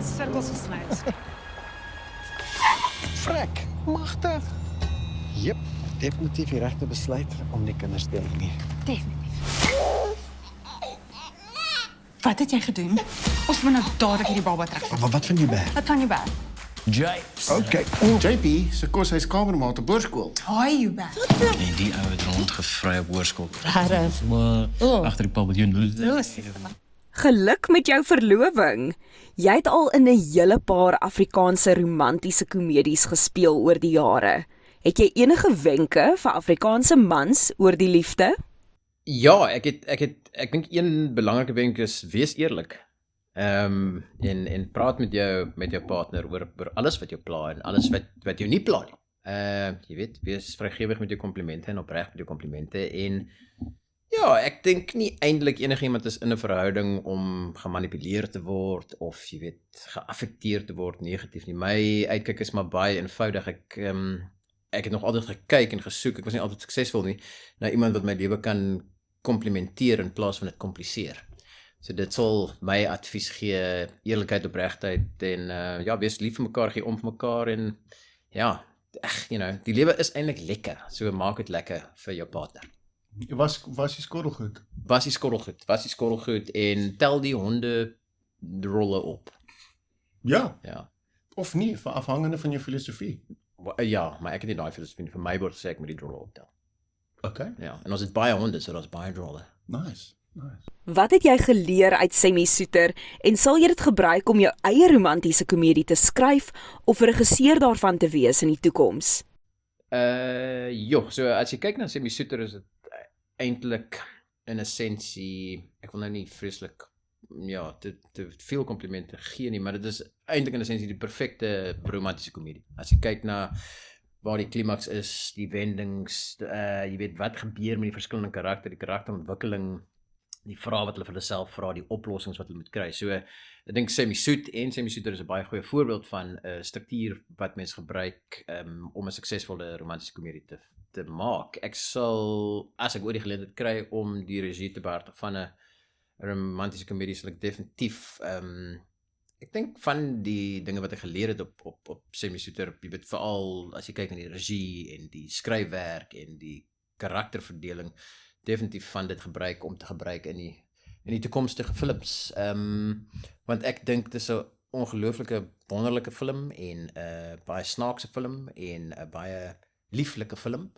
in sirkels gesny is. Frek, magtig. Jep, definitief die regte besluit om die kinders te hê nie. Definitief. Wat het jy gedoen? Ons moet nou dadelik hierdie baba terug. Wat van jou bag? Wat van jou bag? Japes. Okay. JP se kos hy's kamermaat op hoërskool. Haai jou bag. En die ou het rondgevry op hoërskool. Regtig? Maar agter die paviljoen. Geluk met jou verloving. Jy het al in 'n hele paar Afrikaanse romantiese komedies gespeel oor die jare. Het jy enige wenke vir Afrikaanse mans oor die liefde? Ja, ek dink een belangrike wenk is wees eerlik. En praat met jou partner oor alles wat jou pla en alles wat jou nie pla nie. Jy weet, wees vrygewig met jou komplimente en opreg met jou komplimente en ja, ek dink nie eintlik enigiemand is in 'n verhouding om gemanipuleer te word of jy weet, geaffekteer te word negatief nie. My uitkyk is maar baie eenvoudig. Ek het nog altyd gekyk en gesoek, ek was nie altyd suksesvol nie, na iemand wat my lewe kan komplimenteer in plaas van dit kompliseer. So dit sal my advies gee, eerlikheid, opregtheid en ja, wees lief vir mekaar, gee om vir mekaar en ja, die lewe is eintlik lekker, so maak dit lekker vir jou partner. Was die skottelgoed? Was die skottelgoed en tel die honde rolle op. Ja. Ja. Of nie, afhangende van jou filosofie. Ja, maar ek het nie daai filosofie vir my word sê ek moet die rolle optel. Okay. Ja, en ons het baie honde, so daar's baie rolle. Nice. Wat het jy geleer uit Semmy Soeter en sal jy dit gebruik om jou eie romantiese komedie te skryf of regisseur daarvan te wees in die toekoms? So as jy kyk na Semmy Soeter is dit eintlik in essensie, ek wil nou nie vreeslik te veel komplimente gee nie, maar dit is eintlik in essensie die perfekte romantiese komedie. As jy kyk na waar die klimaks is, die wendings, jy weet wat gebeur met die verskillende karakter, die karakterontwikkeling, die vrae wat hulle vir hulle self vra, die oplossings wat hulle moet kry. So ek dink Semmy Soeter is 'n baie goeie voorbeeld van 'n struktuur wat mens gebruik om 'n suksesvolle romantiese komedie te maak. Ek sal, as ek ooit die geleentheid kry om die regie te beheer van 'n romantiese komedie, sal ek definitief ek dink van die dinge wat ek geleer het op Semmy Soeter, jy weet veral as jy kyk na die regie en die skryfwerk en die karakterverdeling, definitief van dit gebruik om te gebruik in die toekomstige films. Want ek dink dit is 'n ongelooflike wonderlike film en 'n baie snaakse film en 'n baie lieflike film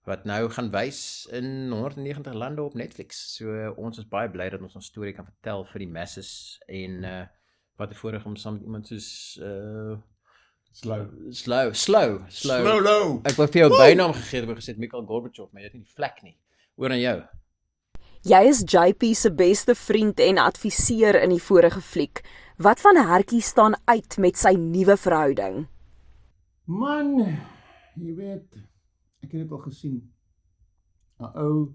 wat nou gaan wys in 190 lande op Netflix. So ons is baie bly dat ons storie kan vertel vir die masses en wat 'n voorreg om saam met iemand soos Slow. Low. Ek wou vir jou bynaam gegee het, gesê Mikhail Gorbachev, maar jy het nie die vlek nie. Oor aan jou. Jy is JP se beste vriend en adviseur in die vorige fliek. Wat van Hertjie staan uit met sy nuwe verhouding? Man, jy weet, ek het dit al gesien. 'n Ou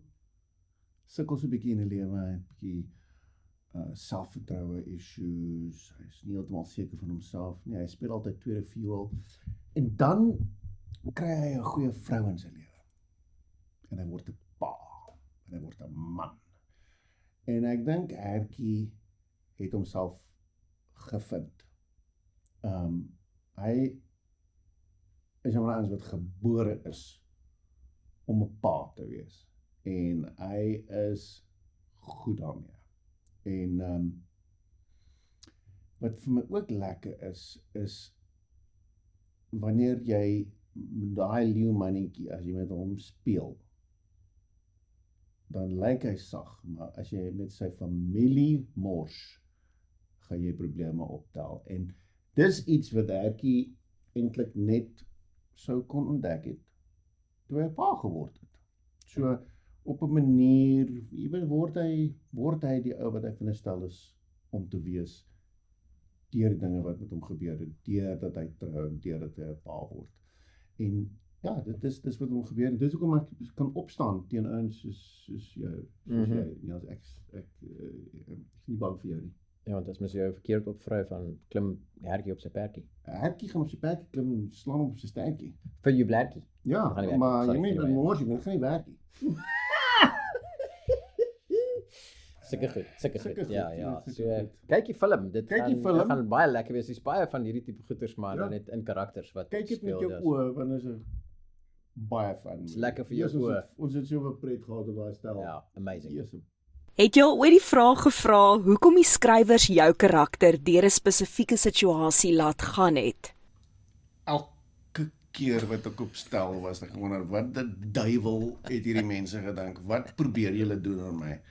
sukkel so 'n bietjie in 'n lewe, 'n bietjie selfvertroue issues. Hy is nie heeltemal seker van homself nie. Hy speel altyd tweede viool. En dan kry hy 'n goeie vrou in sy lewe. En hy word 'n pa. En hy word 'n man. En ek dink Hertjie het homself gevind. Hy is een van die ouens wat gebore is om 'n pa te wees. En hy is goed daarmee. En wat vir my ook lekker is wanneer jy daai leeumannetjie, as jy met hom speel, dan lyk hy sag, maar as jy met sy familie mors, gaan jy probleme optel. En dis iets wat Hertjie eintlik net sou kon ontdek het, toe hy 'n pa geword het. So, op 'n manier, jy weet, word hy die ou wat hy veronderstel is om te wees, deur die dinge wat met hom gebeur het, deurdat hy trou, deurdat hy 'n pa word. En ja, dit is wat met hom gebeur, en dis hoekom ek kan opstaan teen ouens soos jou, jy, Niels, ek is nie bang vir jou nie. Ja, want as mens jou verkeerd opvry van klim Hertjie op sy perdjie. Hertjie gaan op sy perdjie klim en slaan op sy stertjie. Vir jou blertjie. Ja, gaan nie werk maar nie. jy Sorry, moet sorry. mors, jy gaan nie werk nie. Sulke goed. Sulke Ja, goed, ja. sulke So goed. kyk die film. Dit Kyk die film. gaan baie lekker wees. Daar's baie van hierdie tipe goeters maar Ja. dan net in karakters wat Kyk dit met speel, jou dus. oë, want is 'n baie fun. Is lekker vir jou Jesus, oë. Ons het soveel pret gehad op daai stel. Ja, amazing. Jesus. Het jy al ooit die vraag gevra hoekom die skrywers jou karakter deur 'n spesifieke situasie laat gaan het? Elke keer wat ek op stel was, ek wonder wat die duiwel het hierdie mense gedink. Wat probeer julle doen aan my?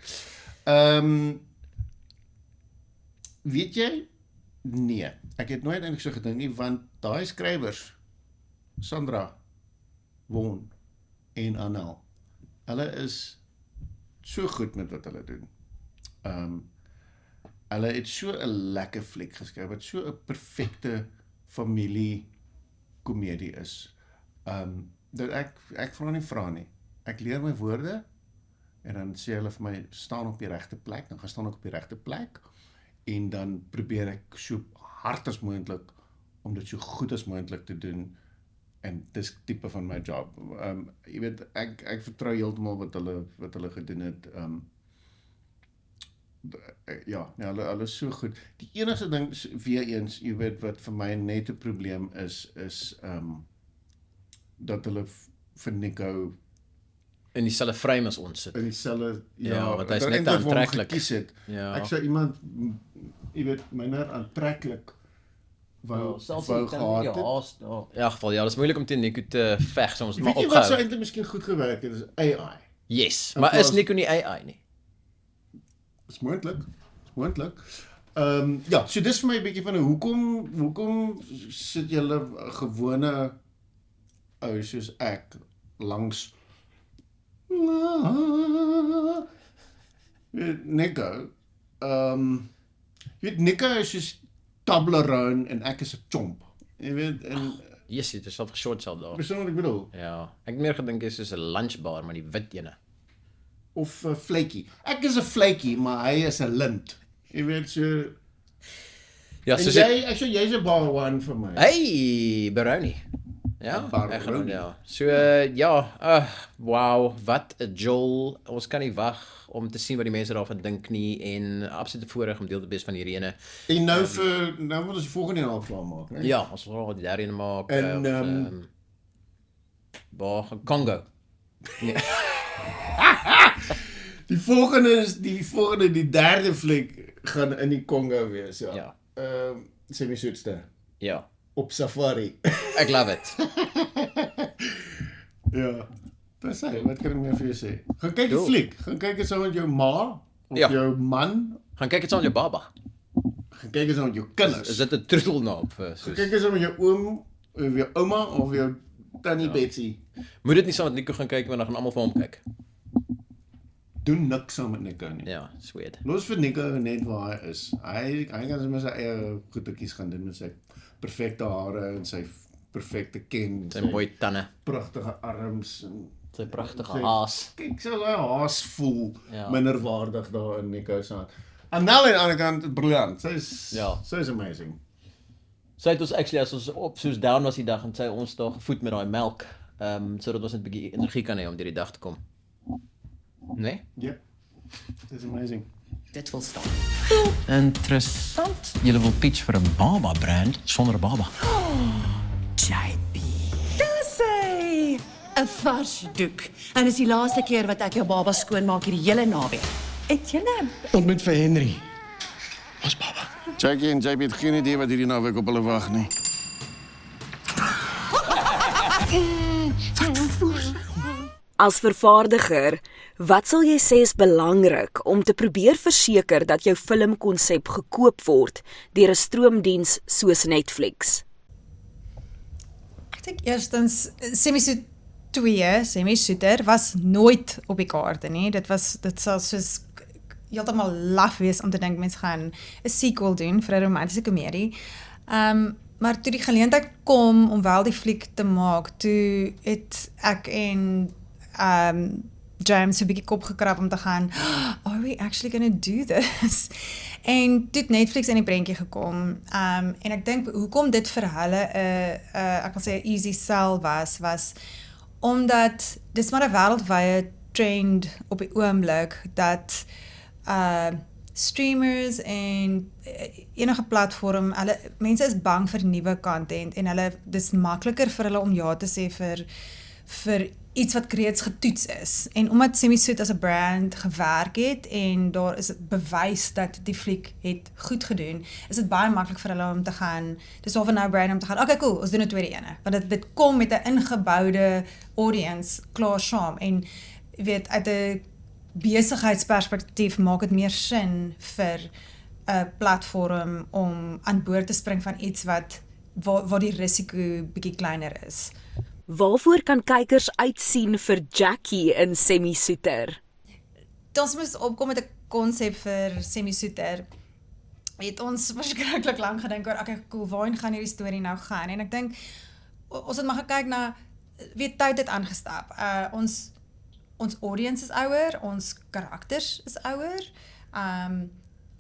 Weet jy? Nee, ek het nooit eintlik so gedink nie, want daai skrywers, Sandra, Won en Annel, hulle is so goed met wat hulle doen. Hulle het so 'n lekker fliek geskryf, wat so 'n perfekte familie komedie is. Dat ek vra nie vra nie. Ek leer my woorde en dan sê hulle vir my staan op die regte plek, dan gaan staan ek op die regte plek en dan probeer ek so hard as moontlik om dit so goed as moontlik te doen en dis tipe van my job. Jy weet ek vertrou heeltemal wat hulle gedoen het. Ja, nee, hulle is so goed. Die enigste ding weer eens, jy weet wat vir my net 'n probleem is dat hulle vir Nico In dieselfde frame as ons sit. in dieselfde Want hy's dat net eintlik vir hom aantreklik. gekies het. Ja. Ek sou iemand jy weet minder aantreklik wou gehad het. In elk geval, ja, dit is moeilik om teen Nico te veg, soms maar Weet jy wat sou opgehou. eintlik miskien goed gewerk het, is AI. Yes, In maar is plaas- Nico nie AI nie? Is moontlik. Ja, so dis vir my 'n bietjie van 'n hoekom sit julle 'n gewone ou soos ek langs Nico. Jy weet Nico is soos Toblerone en ek is 'n chomp. Jy weet en Yes, dit is self geshort self daar. verstaan wat ek bedoel? Ja, ek het meer gedink is soos 'n lunchbar, maar die wit ene. Of 'n flaky. Ek is 'n flaky, maar hy is 'n lint. Jy weet so Ja, en soos jy's 'n bar one vir my. Hey, Baroni. Ja, Baroni. ek gaan ja. So wow, wat 'n Joel. Ons kan nie wag om te sien wat die mense daarvan dink nie en absoluut voorreg om deel te wees van hierdie ene. En nou nou moet ons die volgende een al klaar maak, né? Ja, ons wil die derde ene maak. En, waar Congo. Nee. Die derde fliek gaan in die Kongo wees, ja. Ja. Semi soetste Ja, op safari. ek love it. Ja. Dis hy, wat kan ek meer vir jou sê? Gaan kyk die Cool. fliek. Gaan kyk dit saam met jou ma of Ja. jou man. Gaan kyk dit saam met jou baba. Gaan kyk dit saam met jou kinders. Is dit 'n troetelnaam vir Gaan soos? kyk dit saam met jou oom of jou ouma of jou tannie Betsy. Moet dit nie saam met Nico gaan kyk want dan gaan almal vir hom kyk. Doen niks saam met Nico nie. Ja, sweet. Los vir Nico net waar hy is. Hy kan sommer sy eie goetertjies gaan doen met sy perfekte hare en sy perfekte ken, Sy mooi tande, pragtige arms en sy pragtige sy- haas. kyk so hy haas voel Ja. minderwaardig daar in Nico se hand. Annel aan die ander kant briljant. Sy's amazing. Sy het ons actually as ons op soos down was die dag en sy ons daar gevoed met daai melk, sodat ons net 'n bietjie energie kan hê om deur die dag te kom. Nee? Yep. Dis amazing. Dit wil staan. Interessant. Julle wil pitch vir 'n baba brand sonder 'n baba. JB. Dis hy. 'n Vars doek. En dis die laaste keer wat ek jou baba skoonmaak hierdie hele naweek. Het julle Ontmoet vir Henry. Ons baba. Jackie en JB het geen idee wat hierdie naweek op hulle wag nie. As vervaardiger, wat sal jy sê is belangrik om te probeer verseker dat jou filmkonsep gekoop word deur 'n stroomdiens soos Netflix? Ek dink eerstens Semi-Soet 2, Semi-Soeter was nooit op die kaarte nie. Dit sal soos heeltemal laf wees om te dink mense gaan 'n sequel doen vir 'n romantiese komedie. Maar toe die geleentheid kom om wel die fliek te maak, toe het ek en James so 'n bietjie kop gekrap om te gaan, are we actually gonna do this? En toe het Netflix in die prentjie gekom. En ek dink hoekom dit vir hulle ek wil sê 'n easy sell was omdat dis maar 'n wêreldwye trend op die oomblik dat streamers en enige platform, mense is bang vir nuwe content en dis makliker vir hulle om ja te sê vir iets wat reeds getoets is. En omdat Semi-Suit as 'n brand gewerk het en daar is bewys dat die fliek het goed gedoen, is dit baie maklik vir hulle om te gaan, dis al 'n no-brainer om te gaan, okay cool, ons doen 'n tweede ene. Want dit kom met 'n ingeboude audience klaar saam en jy weet uit 'n besigheidsperspektief maak dit meer sin vir 'n platform om aan boord te spring van iets waar die risiko bietjie kleiner is. Waarvoor kan kykers uitsien vir Jackie in Semi-Suiter? Ons moes opkom met 'n konsep vir Semi-Suiter. Het ons verskriklik lank gedink oor, okay, cool, waarheen gaan hierdie storie nou gaan? En ek dink ons het maar gekyk na weet tyd het aangestap. Ons audience is ouer, ons karakters is ouer.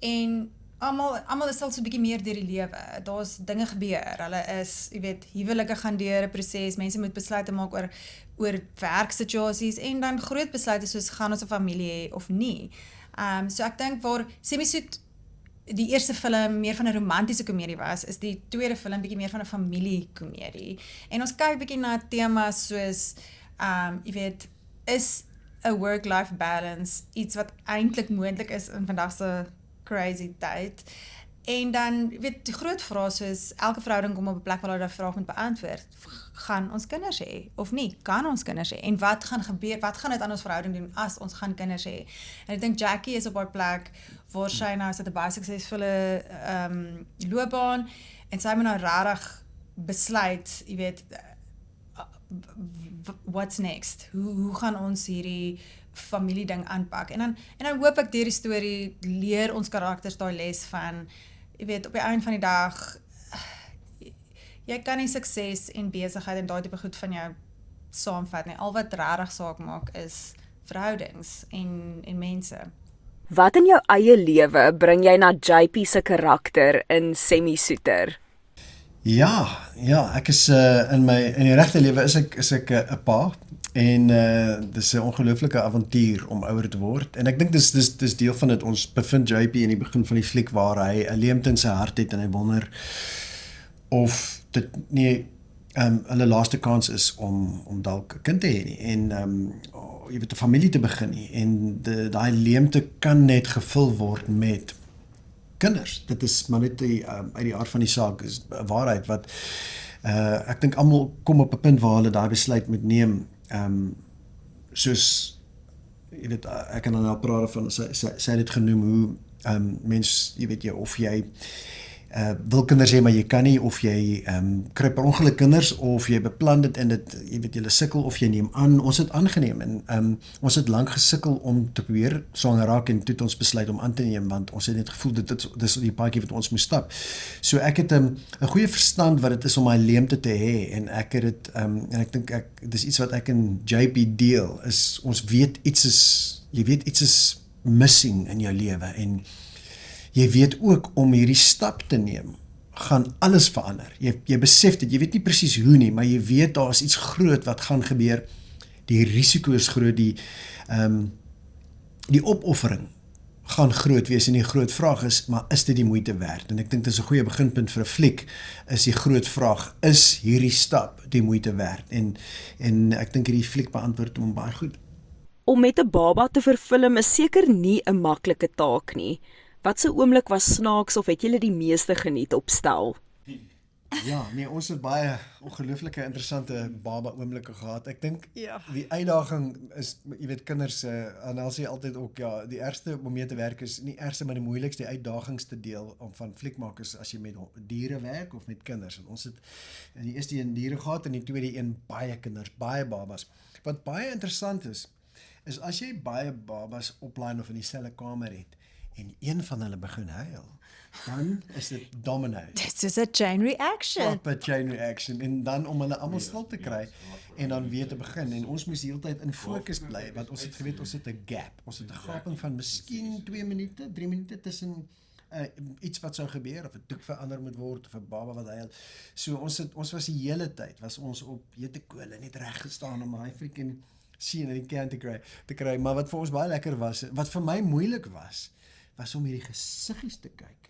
En almal is al so 'n bietjie meer deur die lewe. Daar's dinge gebeur. Hulle is, jy weet, huwelike gaan deur 'n proses. Mense moet besluite maak oor werksituasies en dan groot besluite soos gaan ons 'n familie hê of nie. So ek dink waar Semi-Suit die eerste film meer van 'n romantiese komedie was, is die tweede film bietjie meer van 'n familiekomedie. En ons kyk bietjie na temas soos jy weet, is 'n work-life balance iets wat eintlik moontlik is in vandag se crazy tyd. En dan weet die groot vrae soos elke verhouding kom op 'n plek waar hulle daai vraag moet beantwoord. Gaan ons kinders hê of nie? Kan ons kinders hê? En wat gaan gebeur? Wat gaan dit aan ons verhouding doen as ons gaan kinders hê? En ek dink Jackie is op haar plek waar sy nou sit 'n baie suksesvolle loopbaan en sy moet nou regtig besluit, jy weet, what's next? Hoe gaan ons hierdie familieding aanpak? En dan hoop ek deur die storie leer ons karakters daai les van, jy weet, op die einde van die dag jy kan nie sukses en besigheid en daai tipe goed van jou saamvat nie. Al wat regtig saak maak is verhoudings en mense. Wat in jou eie lewe bring jy na JP se karakter in Semi-Suiter? Ja, ek is in die regte lewe is ek 'n pa en dis 'n ongelooflike avontuur om ouer te word en ek dink dis deel van dit. Ons bevind JP in die begin van die fliek waar hy 'n leemte in sy hart het en hy wonder of dit nie hulle laaste kans is om dalk 'n kind te hê nie en jy weet 'n familie te begin nie en daai leemte kan net gevul word met kinders. Dit is maar net uit die aard van die saak is 'n waarheid wat ek dink almal kom op 'n punt waar hulle daai besluit moet neem. Soos jy weet ek kan dan nou praat van sy het dit genoem hoe mens jy weet jy of jy wil kinders hê maar jy kan nie of jy kry per ongeluk kinders of jy beplan dit en dit jy weet jy sukkel of jy neem aan. Ons het aangeneem en ons het lank gesukkel om te probeer swanger raak en toe het ons besluit om aan te neem want ons het net gevoel dis die paadjie wat ons moet stap. So ek het 'n goeie verstand wat dit is om my leemte te hê en ek het dit en ek dink dis iets wat ek en JP deel is ons weet iets is missing in jou lewe en jy weet ook om hierdie stap te neem, gaan alles verander. Jy besef dit, jy weet nie presies hoe nie, maar jy weet daar is iets groot wat gaan gebeur. Die risiko is groot, die opoffering gaan groot wees en die groot vraag is, maar is dit die moeite werd? En ek dink dit is 'n goeie beginpunt vir 'n fliek, is die groot vraag, is hierdie stap die moeite werd? En ek dink hierdie fliek beantwoord hom baie goed. Om met 'n baba te vervilm is seker nie 'n maklike taak nie. Wat se oomblik was snaaks of het julle die meeste geniet op stel? Ja, nee, ons het baie ongelooflike interessante baba oomblikke gehad. Ek dink die uitdaging is, jy weet kinders, en sê altyd ook, ja, die ergste om mee te werk is nie ergste, maar die moeilikste uitdagingste deel om van fliekmaak is as jy met diere werk of met kinders. En ons het in die eerste een diere gehad en die tweede een baie kinders, baie babas. Wat baie interessant is as jy baie babas opline of in dieselfde kamer het en een van hulle begin huil, dan is dit domino. This is a chain reaction. Proper chain reaction. En dan om hulle almal stil te kry en dan weer te begin. En ons moes die hele tyd in fokus bly, want ons het geweet ons het 'n gap. Ons het 'n gaping van miskien 2 minute, 3 minute tussen iets wat sou gebeur of 'n doek verander moet word of 'n baba wat huil. So ons was die hele tyd was ons op Jetekole net reg gestaan om daai freaking sien in die kern te kry. Maar wat vir ons baie lekker was, wat vir my moeilik was, was om hierdie gesiggies te kyk.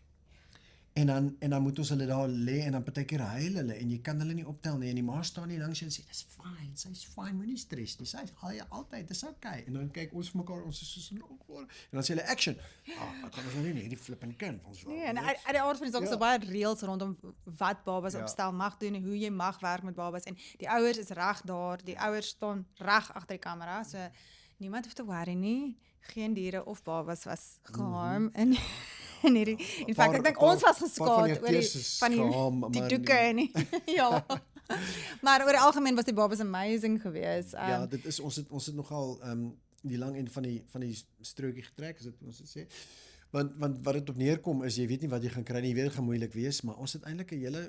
En dan moet ons hulle daar lê en dan partykeer huil hulle en jy kan hulle nie optel nie en die ma staan nie langs jou en sê dis fyn, sy's fyn, moenie stres nie. Sy haal jy altyd, dis okay. En dan kyk ons vir mekaar, ons is so en dan sê hulle action. Wat kan ons nou nie hierdie flipping kind ons Nee, en uit die aard van die saak is daar baie reëls rondom wat babas op stel mag doen en hoe jy mag werk met babas en die ouers is reg daar, die ouers staan reg agter die kamera, so niemand hoef te worry nie. Geen diere of babas was geharm in hierdie. In feite ek dink ons was geskaad oor die doeke en ja. Maar oor die algemeen was die babas amazing geweest. Ja, dit is ons het nogal die lang end van die strokie getrek, as dit ons het sê. Want wat dit op neerkom is jy weet nie wat jy gaan kry nie, jy weet dit gaan moeilik wees, maar ons het eintlik 'n hele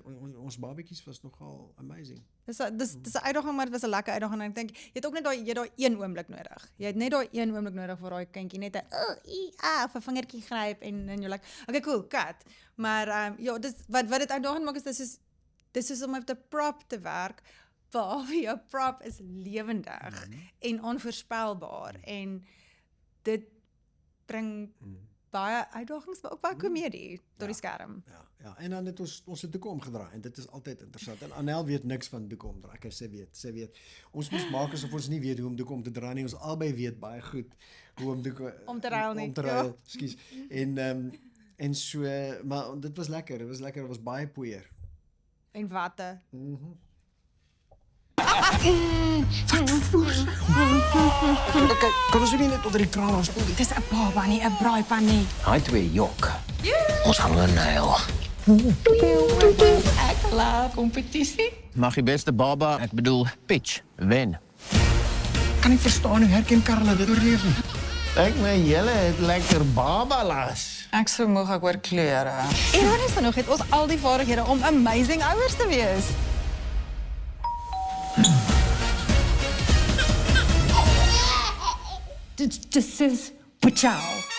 ons babetjies was nogal amazing. Dis 'n uitdaging, maar dit was 'n lekker uitdaging en ek dink jy het ook net daai een oomblik nodig. Jy het net daai een oomblik nodig vir daai kindjie net 'n of 'n vingertjie gryp en you're like, okay cool, cut. Maar ja, dis wat dit uitdagend maak is dis is om met 'n prop te werk. Waar jou prop is lewendig en onvoorspelbaar en dit bring baie uitdagings, maar ook baie komedie tot die skerm. Ja, en dan het ons het doeke omgedraai en dit is altyd interessant. En Anel weet niks van doeke omdraai. Sy weet. Ons moes maak asof ons nie weet hoe om doeke om te draai nie. Ons albei weet baie goed hoe om doeke om te ruil nie. Om te ruil, ekskuus. En so, maar dit was lekker. Dit was baie poeier. En watte. Kan ons nie net onder die kraan afspoel nie? Dis 'n baba nie, 'n braaipan nie. Hy twee jok. Ons gaan hulle nail. Ek laat kompetisie. Mag die beste baba, ek bedoel pitch, wen. Kan nie verstaan hoe herken Karla dit oorleef nie. Ek meen julle het lekker babalas. Ek so moeg ek oor klere. Ironies genoeg het ons al die vaardighede om amazing ouers te wees. This is Pachow.